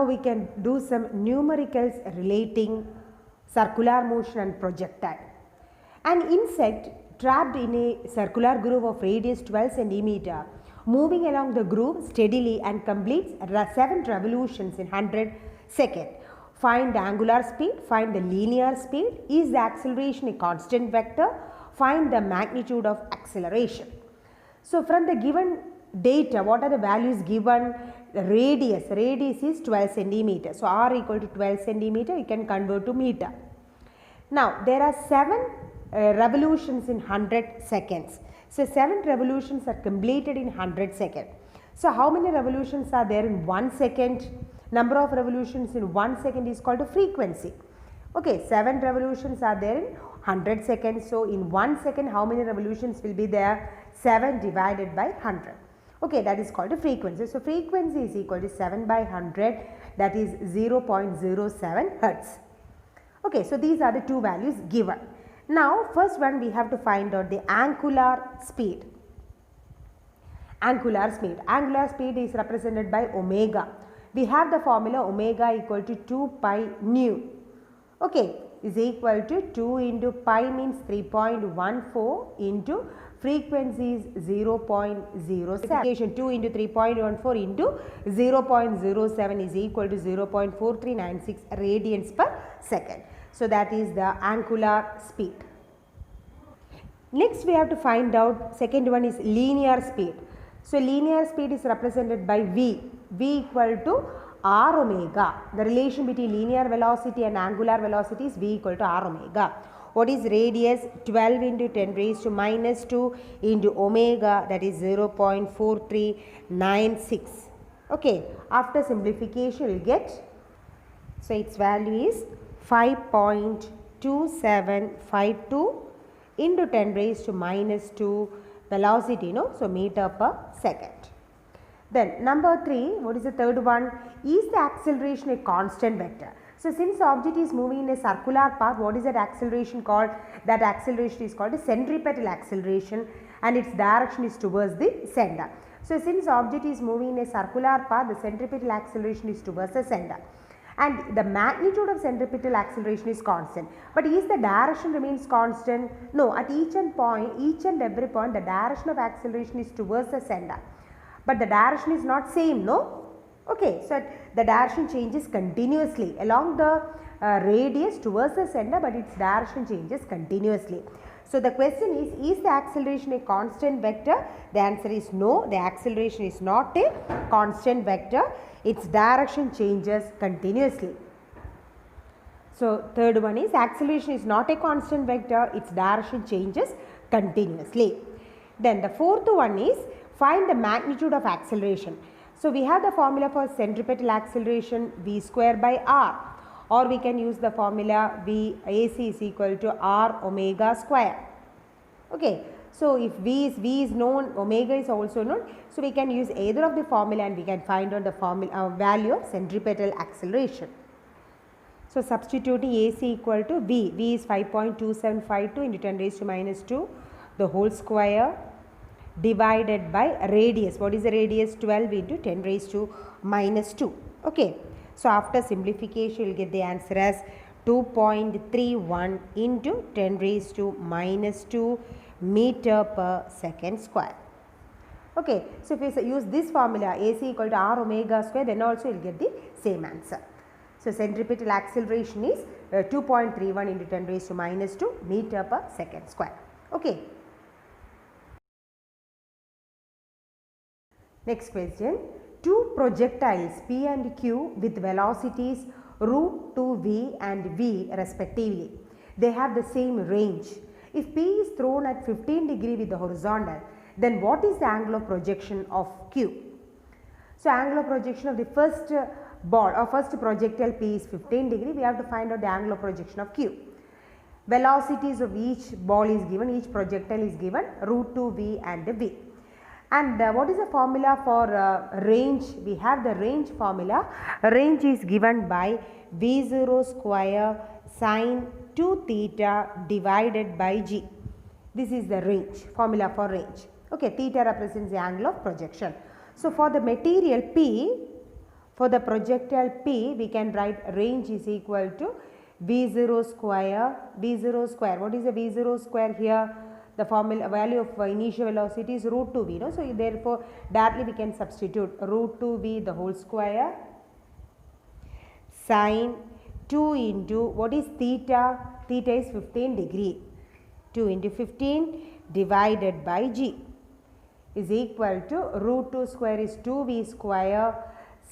we can do some numericals relating circular motion and projectile. An insect trapped in a circular groove of radius 12 cm moving along the groove steadily and completes 7 revolutions in 100 seconds. Find the angular speed, find the linear speed, is the acceleration a constant vector, find the magnitude of acceleration. So from the given data, what are the values given? The radius is 12 cm. So r equal to 12 cm, you can convert to meter. Now there are 7 revolutions in 100 seconds. So 7 revolutions are completed in 100 seconds. So how many revolutions are there in 1 second? Number of revolutions in 1 second is called a frequency. Okay, 7 revolutions are there in 100 seconds. So in 1 second, how many revolutions will be there? 7 divided by 100. Okay, that is called a frequency. So frequency is equal to 7 by 100, that is 0.07 hertz. Okay, so these are the two values given. Now first one we have to find out the angular speed. Angular speed is represented by omega. We have the formula omega equal to 2 pi nu. Okay, is equal to 2 into pi means 3.14 into frequency is 0.07. 2 into 3.14 into 0.07 is equal to 0.4396 radians per second. So that is the angular speed. Next we have to find out, second one is linear speed. So linear speed is represented by V equal to r omega. The relation between linear velocity and angular velocity is V equal to r omega. What is radius? 12 into 10 raised to minus 2 into omega, that is 0.4396. Okay, after simplification we will get, so its value is 5.2752 into 10 raised to minus 2 velocity, so meter per second. Then number 3, what is the third one? Is the acceleration a constant vector? So since the object is moving in a circular path, what is that acceleration called? That acceleration is called a centripetal acceleration and its direction is towards the center. So since the object is moving in a circular path, the centripetal acceleration is towards the center. And the magnitude of centripetal acceleration is constant. But is the direction remains constant? No, at each and every point, the direction of acceleration is towards the center. But the direction is not same, no? Okay, so the direction changes continuously along the radius towards the center, but its direction changes continuously. So the question is the acceleration a constant vector? The answer is no, the acceleration is not a constant vector. Its direction changes continuously. So third one is acceleration is not a constant vector, its direction changes continuously. Then the fourth one is find the magnitude of acceleration. So we have the formula for centripetal acceleration V square by r, or we can use the formula V AC is equal to r omega square. Okay, so if V is known, omega is also known, so we can use either of the formula and we can find out the formula value of centripetal acceleration. So substituting AC equal to V is 5.2752 into 10 raised to minus 2 the whole square divided by radius. What is the radius? 12 into 10 raised to minus 2. Okay. So after simplification, you will get the answer as 2.31 into 10 raised to minus 2 meter per second square. Okay. So if you use this formula AC equal to r omega square, then also you will get the same answer. So centripetal acceleration is 2.31 into 10 raised to minus 2 meter per second square. Okay. Next question, two projectiles P and Q with velocities root 2v and v respectively. They have the same range. If P is thrown at 15 degree with the horizontal, then what is the angle of projection of Q? So angle of projection of the first ball or first projectile P is 15 degree. We have to find out the angle of projection of Q. Velocities of each ball is given, each projectile is given root 2v and v. And what is the formula for range? We have the range formula. Range is given by V0 square sine 2 theta divided by g. This is the range, formula for range. Okay, theta represents the angle of projection. So for the material P, For the projectile P, we can write range is equal to V0 square. V0 square, what is the V0 square here? The formula value of initial velocity is root 2v, no? So therefore directly we can substitute root 2v the whole square sine 2 into what is theta? Theta is 15 degree. 2 into 15 divided by g is equal to root 2 square is 2v square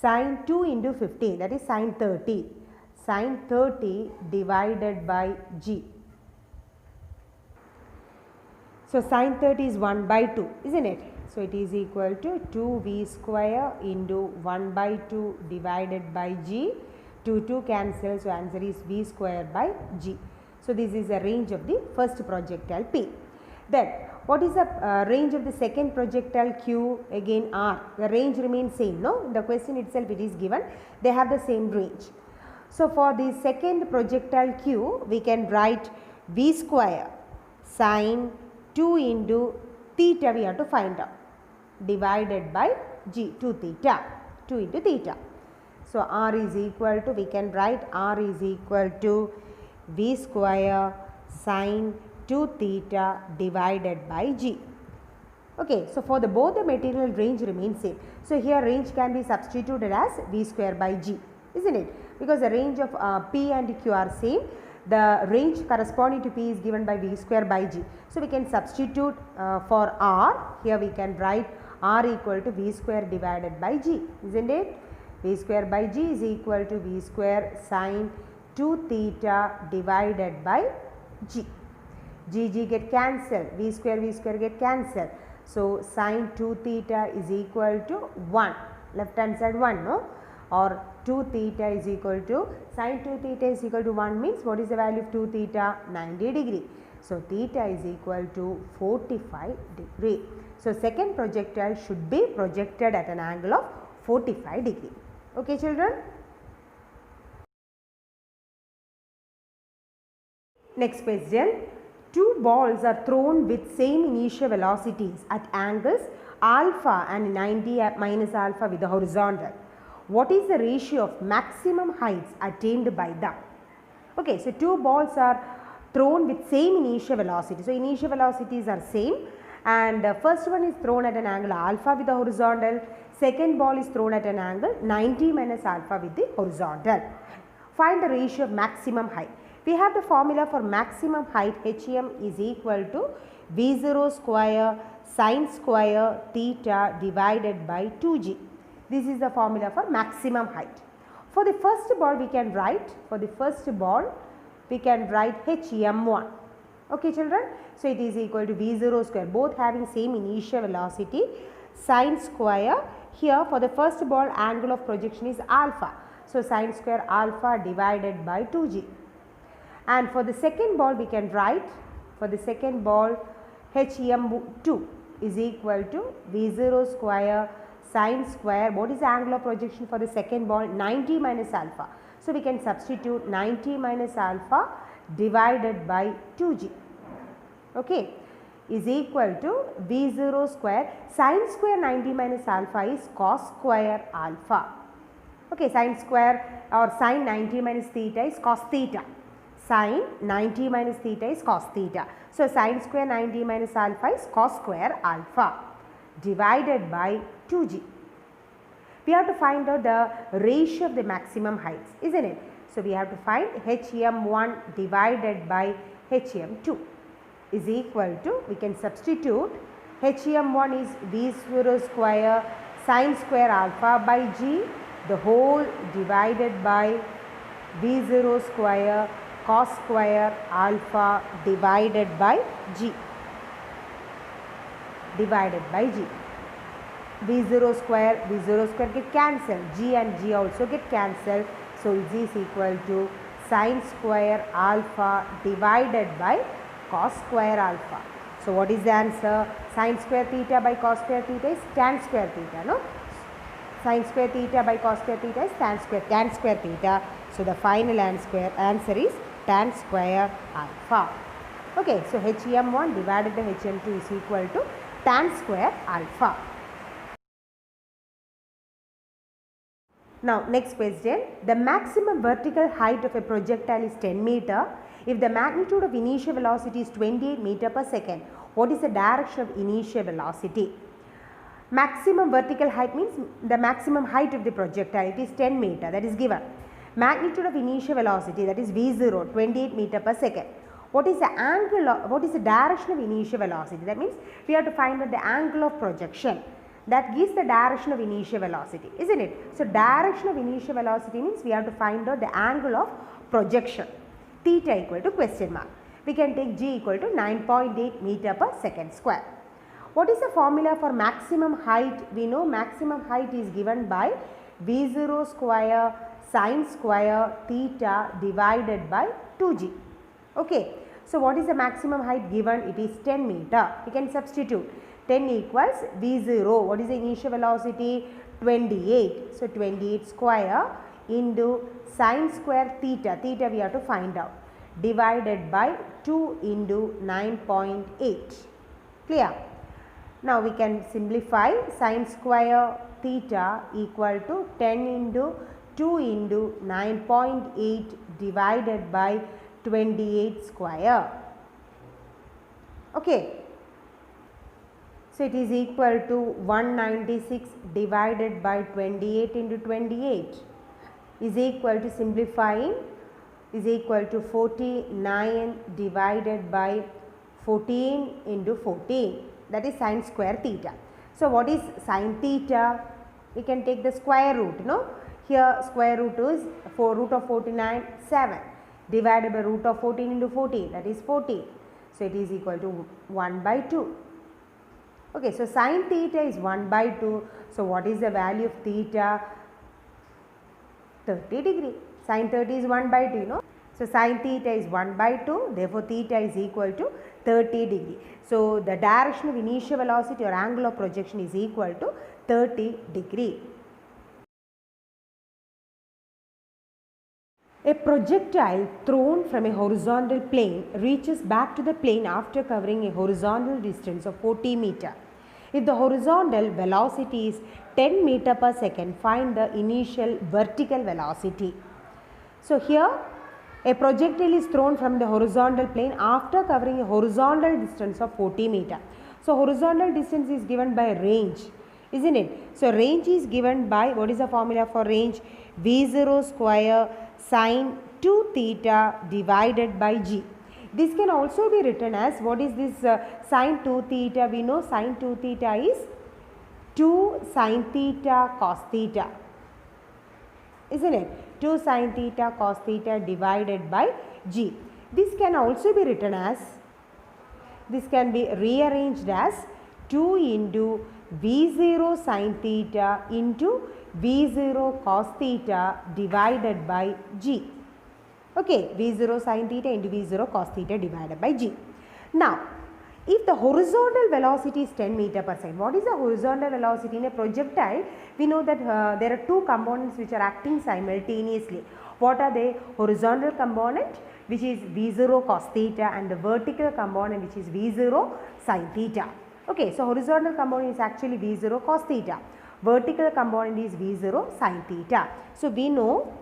sine 2 into 15, that is sine 30. Sine 30 divided by g. So sine 30 is 1 by 2, isn't it? So it is equal to 2v square into 1 by 2 divided by g. 2 cancel, so answer is v square by g. So this is the range of the first projectile P. Then what is the range of the second projectile Q? Again R. The range remains same, no? The question itself it is given. They have the same range. So for the second projectile Q, we can write v square sine 2 into theta we have to find out divided by g, 2 theta, 2 into theta. So R is equal to, we can write R is equal to v square sine 2 theta divided by g. Okay, so for the both the material range remains same. So here range can be substituted as v square by g, isn't it? Because the range of P and Q are same. The range corresponding to P is given by v square by g. So we can substitute for R. Here we can write R equal to v square divided by g, isn't it? V square by g is equal to v square sine 2 theta divided by g. G get cancelled, v square get cancelled. So sine 2 theta is equal to 1, left hand side 1, no? Or 2 theta is equal to, sine 2 theta is equal to 1 means what is the value of 2 theta? 90 degree. So theta is equal to 45 degree. So second projectile should be projected at an angle of 45 degree. Okay children? Next question. Two balls are thrown with same initial velocities at angles alpha and 90 minus alpha with the horizontal. What is the ratio of maximum heights attained by them? Okay, so two balls are thrown with same initial velocity. So initial velocities are same, and first one is thrown at an angle alpha with the horizontal. Second ball is thrown at an angle 90 minus alpha with the horizontal. Find the ratio of maximum height. We have the formula for maximum height. HM is equal to V0 square sine square theta divided by 2g. This is the formula for maximum height. For the first ball we can write, HM1. Okay children. So it is equal to V0 square, both having same initial velocity, sine square. Here for the first ball angle of projection is alpha. So sine square alpha divided by 2g. And for the second ball we can write, for the second ball HM2 is equal to V0 square sine square. What is the angle of projection for the second ball? 90 minus alpha. So we can substitute 90 minus alpha divided by 2g. Okay, is equal to V0 square sine square 90 minus alpha is cos square alpha. Okay, sine square or sine 90 minus theta is cos theta. Sine 90 minus theta is cos theta. So sine square 90 minus alpha is cos square alpha divided by 2g. We have to find out the ratio of the maximum heights, isn't it? So we have to find HM1 divided by HM2 is equal to, we can substitute HM1 is V0 square sine square alpha by g, the whole divided by V0 square cos square alpha divided by g. V0 square get cancelled, g and g also get cancelled. So it is equal to sine square alpha divided by cos square alpha. So what is the answer? Sine square theta by cos square theta is tan square theta, no? Sine square theta by cos square theta is tan square theta. So the final answer is tan square alpha. Okay, so HM1 divided by HM2 is equal to tan square alpha. Now next question, the maximum vertical height of a projectile is 10 meter. If the magnitude of initial velocity is 28 meter per second, what is the direction of initial velocity? Maximum vertical height means the maximum height of the projectile, it is 10 meter, that is given. Magnitude of initial velocity, that is V0, 28 meter per second. What is the angle of, what is the direction of initial velocity? That means we have to find out the angle of projection. That gives the direction of initial velocity, isn't it? So direction of initial velocity means we have to find out the angle of projection. Theta equal to question mark. We can take G equal to 9.8 meter per second square. What is the formula for maximum height? We know maximum height is given by V0 square sine square theta divided by 2G. Okay. So what is the maximum height given? It is 10 meter. We can substitute. 10 equals V0. What is the initial velocity? 28. So 28 square into sine square theta. Theta we have to find out. Divided by 2 into 9.8. Clear? Now we can simplify. Sine square theta equal to 10 into 2 into 9.8 divided by 28 square. Okay. So it is equal to 196 divided by 28 into 28 is equal to, simplifying, is equal to 49 divided by 14 into 14, that is sine square theta. So what is sine theta? We can take the square root, no? Here square root is root of 49, 7 divided by root of 14 into 14, that is 14. So it is equal to 1 by 2. Okay, so sine theta is 1 by 2. So what is the value of theta? 30 degree. Sine 30 is 1 by 2, you know. So sine theta is 1 by 2. Therefore theta is equal to 30 degree. So the direction of initial velocity or angle of projection is equal to 30 degree. A projectile thrown from a horizontal plane reaches back to the plane after covering a horizontal distance of 40 meter. If the horizontal velocity is 10 meter per second, find the initial vertical velocity. So here a projectile is thrown from the horizontal plane after covering a horizontal distance of 40 meter. So horizontal distance is given by range, isn't it? So range is given by, what is the formula for range? V0 square sine 2 theta divided by G. This can also be written as, what is this sine 2 theta? We know sine 2 theta is 2 sine theta cos theta, isn't it? 2 sine theta cos theta divided by G. This can also be written as, this can be rearranged as 2 into V0 sine theta into V0 cos theta divided by G. Okay, V0 sine theta into V0 cos theta divided by G. Now, if the horizontal velocity is 10 meter per second, what is the horizontal velocity in a projectile? We know that there are two components which are acting simultaneously. What are they? Horizontal component, which is V0 cos theta, and the vertical component, which is V0 sine theta. Okay, so horizontal component is actually V0 cos theta. Vertical component is V0 sine theta. So we know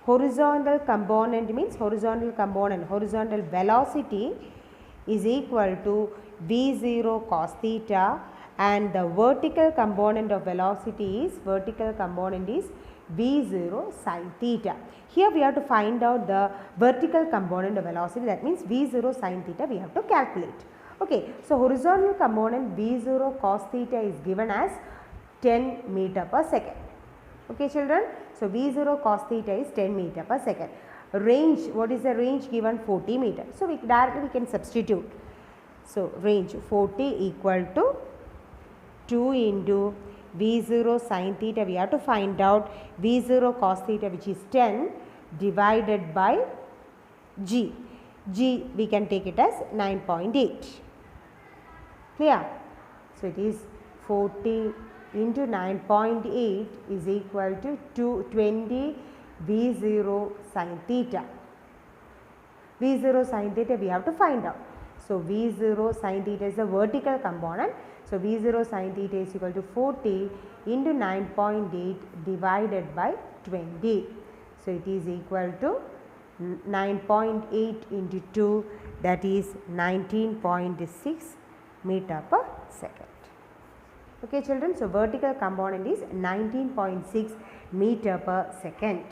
horizontal component means horizontal velocity is equal to V0 cos theta, and the vertical component of velocity is V0 sine theta. Here we have to find out the vertical component of velocity, that means V0 sine theta we have to calculate. Okay, so horizontal component V0 cos theta is given as 10 meter per second. Okay children, so V0 cos theta is 10 meter per second. Range, what is the range given? 40 meter. So we can substitute. So range 40 equal to 2 into V0 sine theta, we have to find out V0 cos theta, which is 10 divided by G. G we can take it as 9.8. Clear? So it is 40 into 9.8 is equal to 220 V0 sine theta. V0 sine theta we have to find out. So V0 sin theta is the vertical component. So V0 sin theta is equal to 40 into 9.8 divided by 20. So it is equal to 9.8 into 2, that is 19.6 meter per second. Okay children, so vertical component is 19.6 meter per second.